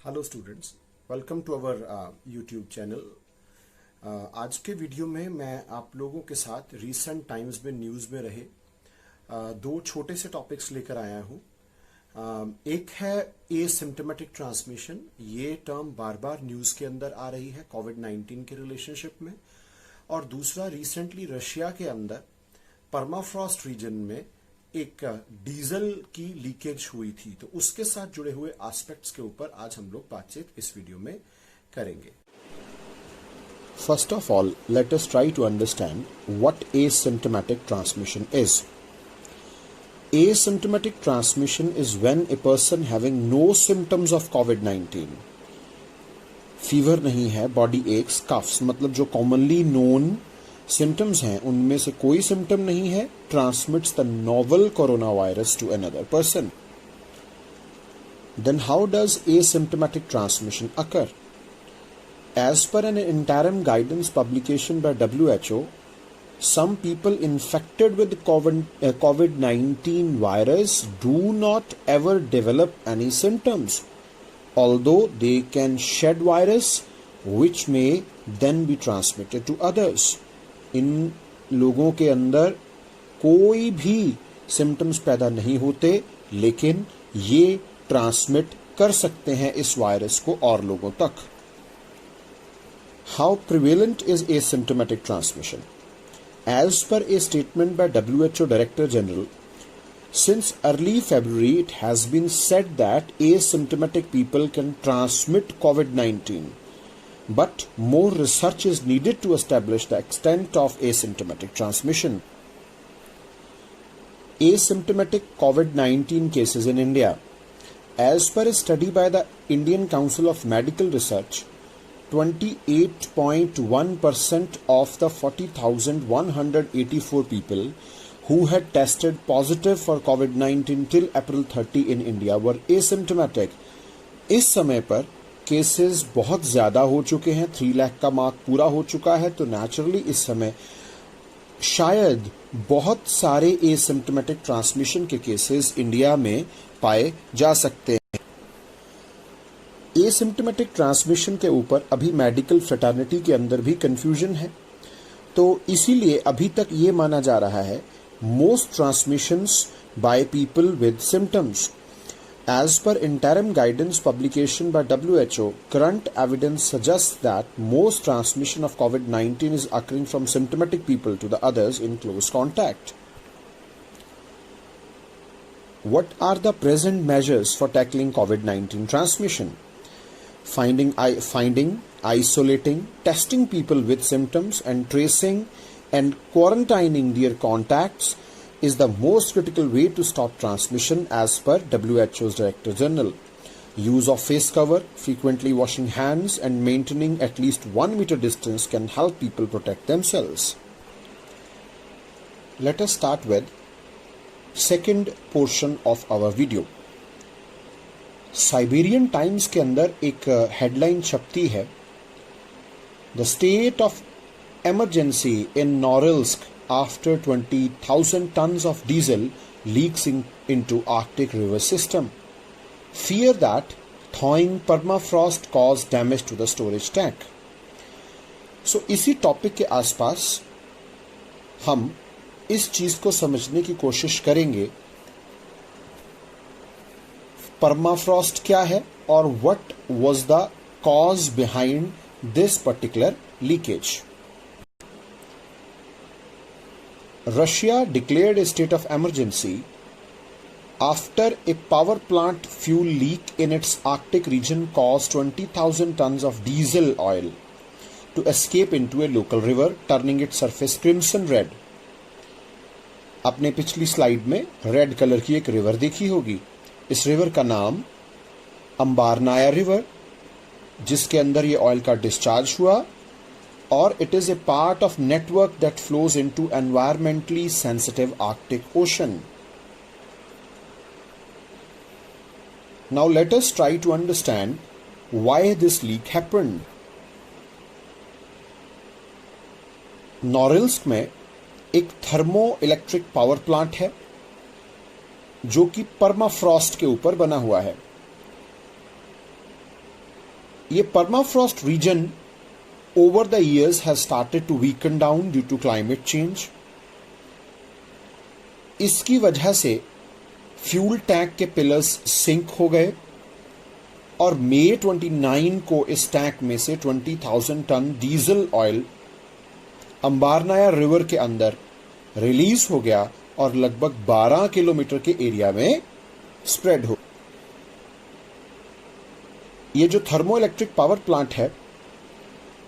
Hello students, welcome to our YouTube channel. आज के video में मैं आप लोगों के साथ रीसेंट टाइम्स में न्यूज़ में रहे दो छोटे से टॉपिक्स लेकर आया हूँ। एक है एसिम्प्टोमेटिक ट्रांसमिशन। ये टर्म बार बार न्यूज़ के अंदर आ रही है कोविड-19 के रिलेशनशिप में। और दूसरा, रिसेंटली रशिया के अंदर परमाफ्रॉस्ट रीजन में एक डीजल की लीकेज हुई थी, तो उसके साथ जुड़े हुए एस्पेक्ट्स के ऊपर आज हम लोग बातचीत इस वीडियो में करेंगे। First of all, let us try to understand what asymptomatic transmission is. Asymptomatic transmission is when a person having no symptoms of COVID-19, fever नहीं है, बॉडी एक्स, कफ्स, मतलब जो कॉमनली नोन सिम्टम्स हैं उनमें से कोई सिम्टम नहीं है, transmits the novel corona virus to another person. Then how does asymptomatic transmission occur? As per an interim guidance publication by WHO, some people infected with COVID-19 virus do not ever develop any symptoms, although they can shed virus which may then be transmitted to others. इन लोगों के अंदर कोई भी symptoms पैदा नहीं होते, लेकिन ये ट्रांसमिट कर सकते हैं इस वायरस को और लोगों तक. How prevalent is asymptomatic transmission? As per a statement by WHO Director General, since early February it has been said that asymptomatic people can transmit COVID-19, but more research is needed to establish the extent of asymptomatic transmission. Asymptomatic COVID-19 cases in India. As per a study by the Indian Council of Medical Research, 28.1% of the 40,184 people who had tested positive for COVID-19 till April 30 in India were asymptomatic. इस समय पर cases बहुत ज़्यादा हो चुके हैं, 3 लाख का mark पूरा हो चुका है, तो नेचुरली इस समय शायद बहुत सारे एसिम्प्टोमेटिक ट्रांसमिशन के केसेस इंडिया में पाए जा सकते हैं. एसिम्प्टोमेटिक ट्रांसमिशन के ऊपर अभी मेडिकल फ्रेटर्निटी के अंदर भी कंफ्यूजन है, तो इसीलिए अभी तक ये माना जा रहा है most transmissions by people with symptoms. As per interim guidance publication by WHO, current evidence suggests that most transmission of COVID-19 is occurring from symptomatic people to the others in close contact. What are the present measures for tackling COVID-19 transmission? Finding, isolating, testing people with symptoms and tracing and quarantining their contacts is the most critical way to stop transmission as per WHO's Director General. Use of face cover, frequently washing hands and maintaining at least 1 meter distance can help people protect themselves. Let us start with second portion of our video. Siberian Times के अंदर एक headline छपती है, The state of emergency in Norilsk after 20,000 tons of diesel leaks into Arctic river system. Fear that thawing permafrost caused damage to the storage tank. So इसी topic के आसपास हम इस चीज को समझने की कोशिश करेंगे. परमाफ्रॉस्ट क्या है और what was the cause behind this particular leakage. Russia declared a state of emergency after a power plant fuel leak in its Arctic region caused 20,000 tons of diesel oil to escape into a local river, turning its surface crimson red. आपने पिछली slide में red colour की एक river देखी होगी. इस river का नाम अंबारनाया रिवर, जिसके अंदर ये ऑयल का डिस्चार्ज हुआ, और it is a part of network that flows into environmentally sensitive Arctic Ocean. Now let us try to understand why this leak happened. Norilsk में एक थर्मो इलेक्ट्रिक पावर प्लांट है जो कि परमाफ्रॉस्ट के ऊपर बना हुआ है. ये permafrost region over the years has started to weaken down due to climate change. इसकी वजह से फ्यूल टैंक के पिलर्स सिंक हो गए और मई 29 को इस टैंक में से 20,000 टन डीजल ऑयल अंबारनाया रिवर के अंदर रिलीज हो गया और लगभग 12 किलोमीटर के एरिया में स्प्रेड हो। ये जो थर्मो इलेक्ट्रिक पावर प्लांट है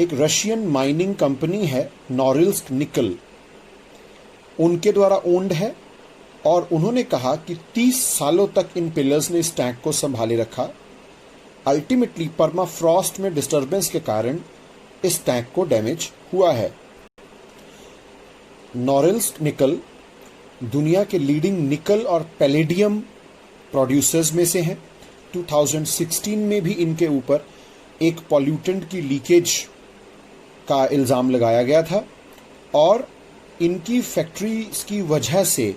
एक रशियन माइनिंग कंपनी है नोरिल्स्क निकल, उनके द्वारा ओन्ड है और उन्होंने कहा कि 30 सालों तक इन पिलर्स ने इस टैंक को संभाले रखा। अल्टीमेटली परमाफ्रॉस्ट में डिस्टर्बेंस के कारण इस टैंक को डैमेज हुआ है। नोरिल्स्क निकल दुनिया के लीडिंग निकल और पैलेडियम प्रोड्यूसर्स में से हैं। 2016 में भी इनके ऊपर एक पॉल्यूटेंट की लीकेज का इल्ज़ाम लगाया गया था और इनकी फैक्ट्रीज की वजह से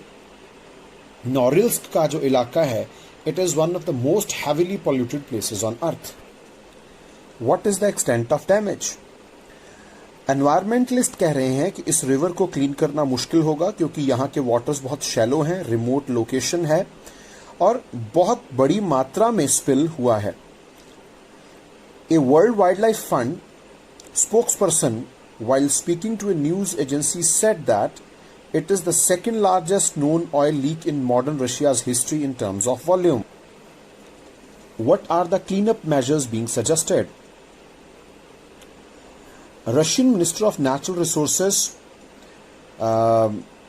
नोरिल्स्क का जो इलाका है it is one of the most heavily polluted places on earth. What is the extent of damage? Environmentalist कह रहे हैं कि इस रिवर को क्लीन करना मुश्किल होगा क्योंकि यहाँ के वाटर्स बहुत शैलो हैं, रिमोट लोकेशन है और बहुत बड़ी मात्रा में स्पिल हुआ है। A World Wildlife Fund spokesperson while speaking to a news agency said that it is the second largest known oil leak in modern Russia's history in terms of volume. What are the cleanup measures being suggested? Russian Minister of Natural Resources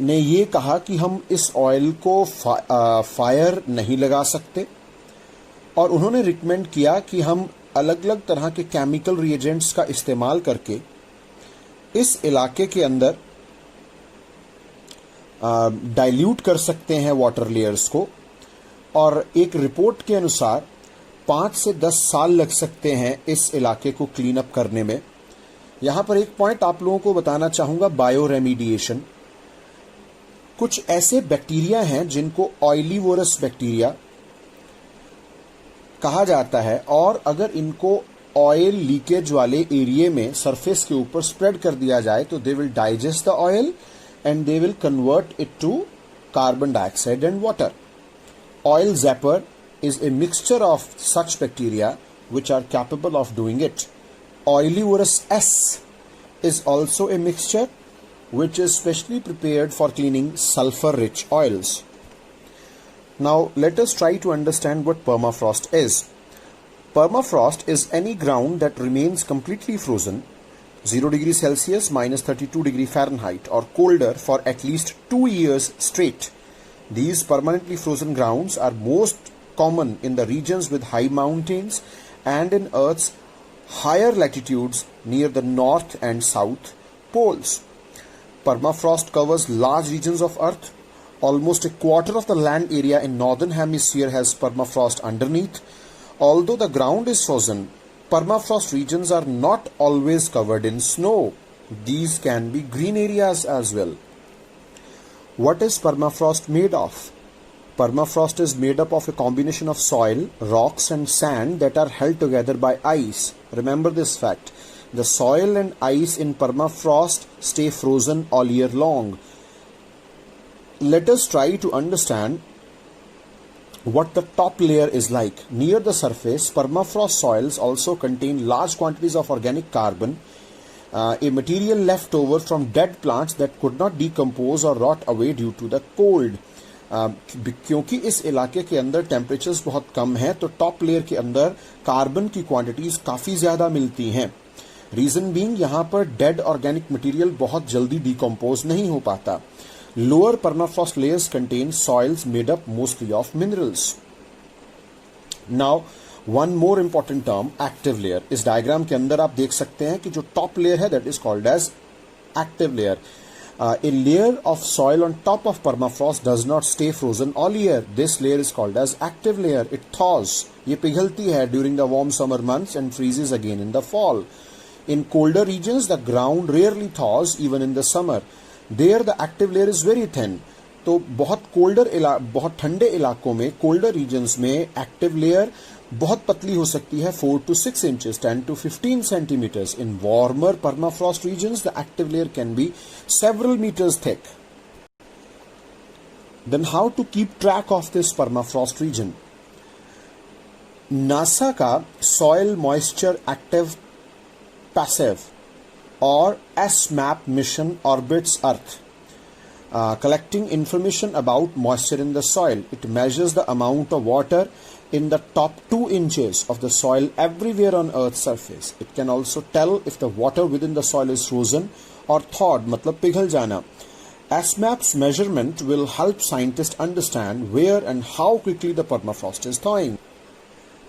ने ये कहा कि हम इस oil को fire नहीं लगा सकते और उन्होंने रिकमेंड किया कि हम अलग अलग तरह के केमिकल रिएजेंट्स का इस्तेमाल करके इस इलाके के अंदर डाइल्यूट कर सकते हैं वाटर लेयर्स को और एक रिपोर्ट के अनुसार 5 से 10 साल लग सकते हैं इस इलाके को क्लीन अप करने में। यहां पर एक पॉइंट आप लोगों को बताना चाहूंगा, बायो रेमिडिएशन। कुछ ऐसे बैक्टीरिया हैं जिनको ऑयलीवोरस बैक्टीरिया कहा जाता है और अगर इनको ऑयल लीकेज वाले एरिया में सरफेस के ऊपर स्प्रेड कर दिया जाए तो they will digest the oil and they will convert it to carbon dioxide and water. Oil zapper is a mixture of such bacteria which are capable of doing it. Oilivorous S is also a mixture which is specially prepared for cleaning sulfur-rich oils. Now let us try to understand what permafrost is. Permafrost is any ground that remains completely frozen 0 degrees Celsius minus 32 degree Fahrenheit or colder for at least 2 years straight. These permanently frozen grounds are most common in the regions with high mountains and in Earth's higher latitudes near the north and south poles. Permafrost covers large regions of Earth. Almost a quarter of the land area in northern hemisphere has permafrost underneath. Although the ground is frozen, permafrost regions are not always covered in snow. These can be green areas as well. What is permafrost made of? Permafrost is made up of a combination of soil, rocks and sand that are held together by ice. Remember this fact. The soil and ice in permafrost stay frozen all year long. Let us try to understand what the top layer is like. Near the surface, permafrost soils also contain large quantities of organic carbon, a material left over from dead plants that could not decompose or rot away due to the cold. क्योंकि इस इलाके के अंदर temperatures बहुत कम हैं तो top layer के अंदर कार्बन की क्वांटिटीज काफ़ी ज़्यादा मिलती हैं। रीज़न बीइंग यहाँ पर डेड ऑर्गेनिक मटेरियल बहुत जल्दी डिकम्पोज नहीं हो पाता। Lower permafrost layers contain soils made up mostly of minerals. Now, one more important term, active layer. इस डायग्राम के अंदर आप देख सकते हैं कि जो टॉप लेयर है that is called as active layer. A layer of soil on top of permafrost does not stay frozen all year. This layer is called as active layer. It thaws. ये पिघलती है during the warm summer months and freezes again in the fall. In colder regions, the ground rarely thaws even in the summer. There the active layer is very thin. तो बहुत ठंडे इलाकों में colder regions में active layer बहुत पतली हो सकती है 4 to 6 inches, 10 to 15 centimeters. In warmer permafrost regions, the active layer can be several meters thick. Then how to keep track of this permafrost region? NASA का Soil Moisture Active Passive or SMAP mission orbits Earth, collecting information about moisture in the soil. It measures the amount of water in the top 2 inches of the soil everywhere on Earth's surface. It can also tell if the water within the soil is frozen or thawed, मतलब पिघल जाना. SMAP's measurement will help scientists understand where and how quickly the permafrost is thawing.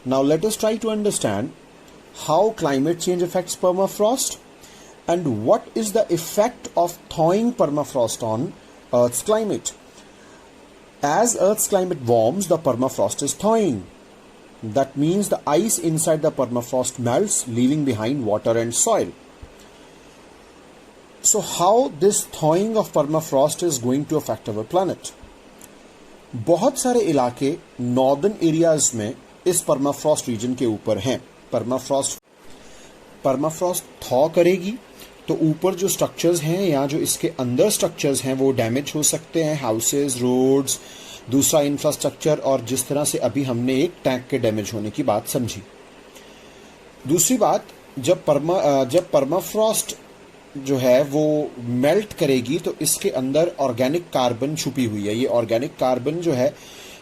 Now let us try to understand how climate change affects permafrost and what is the effect of thawing permafrost on Earth's climate. As Earth's climate warms, the permafrost is thawing. That means the ice inside the permafrost melts, leaving behind water and soil. So how this thawing of permafrost is going to affect our planet? बहुत सारे इलाके northern areas में इस permafrost reason के ऊपर हैं. Permafrost thaw करेगी तो ऊपर जो स्ट्रक्चर्स हैं या जो इसके अंदर स्ट्रक्चर्स हैं वो डैमेज हो सकते हैं, हाउसेज, रोड्स, दूसरा इंफ्रास्ट्रक्चर, और जिस तरह से अभी हमने एक टैंक के डैमेज होने की बात समझी. दूसरी बात, जब परमाफ्रॉस्ट जो है वो मेल्ट करेगी तो इसके अंदर ऑर्गेनिक कार्बन छुपी हुई है. ये ऑर्गेनिक कार्बन जो है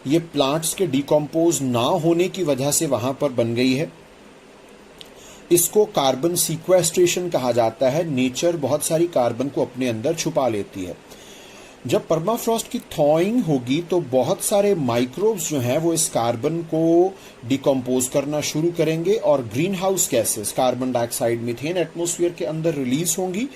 ये प्लांट्स के डिकम्पोज ना होने की वजह से वहां पर बन गई है. इसको कार्बन सीक्वेस्ट्रेशन कहा जाता है. नेचर बहुत सारी कार्बन को अपने अंदर छुपा लेती है. जब परमाफ्रॉस्ट की थॉइंग होगी तो बहुत सारे माइक्रोब्स जो हैं वो इस कार्बन को डिकम्पोज करना शुरू करेंगे और green house gases, carbon dioxide, methane atmosphere के अंदर रिलीज होंगी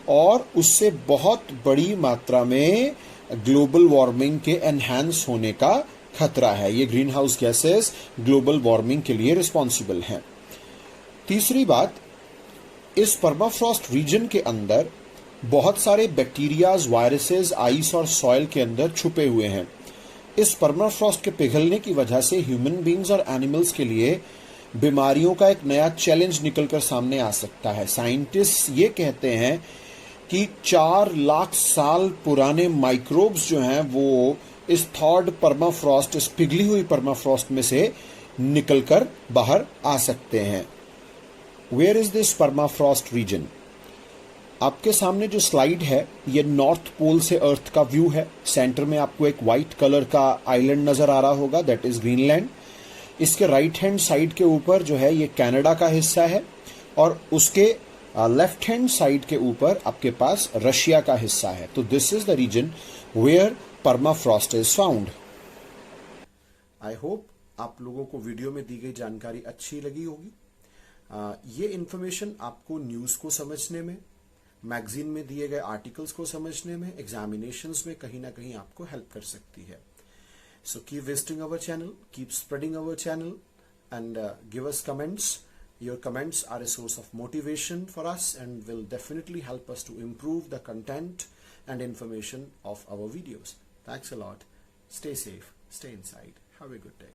और उससे बहुत बड़ी मात्रा में ग्लोबल वार्मिंग के एनहांस होने का खतरा है. ये green house gases global warming के लिए रिस्पॉन्सिबल हैं. तीसरी बात, इस परमाफ्रॉस्ट रीजन के अंदर बहुत सारे बैक्टीरियाज, वायरसेस आइस और सॉइल के अंदर छुपे हुए हैं. इस परमाफ्रॉस्ट के पिघलने की वजह से ह्यूमन बींग्स और एनिमल्स के लिए बीमारियों का एक नया चैलेंज निकलकर सामने आ सकता है. साइंटिस्ट ये कहते हैं कि 4 लाख साल पुराने माइक्रोब्स जो हैं वो इस थॉड परमाफ्रॉस्ट, इस पिघली हुई परमाफ्रॉस्ट में से निकलकर बाहर आ सकते हैं. Where is this permafrost region? आपके सामने जो स्लाइड है ये नॉर्थ पोल से अर्थ का व्यू है. सेंटर में आपको एक व्हाइट कलर का आइलैंड नजर आ रहा होगा, दैट इज ग्रीनलैंड. इसके राइट हैंड साइड के ऊपर जो है ये कनाडा का हिस्सा है और उसके लेफ्ट हैंड साइड के ऊपर आपके पास रशिया का हिस्सा है. तो this is the region where permafrost is found. I hope आप लोगों को वीडियो में दी गई जानकारी अच्छी लगी होगी. ये इंफॉर्मेशन आपको न्यूज को समझने में, मैगजीन में दिए गए आर्टिकल्स को समझने में, एग्जामिनेशंस में कहीं ना कहीं आपको हेल्प कर सकती है. So keep visiting our channel, keep spreading our channel and give us comments. Your comments are a source of motivation for us and will definitely help us to improve the content and information of our videos. Thanks a lot. Stay safe, stay inside. Have a good day.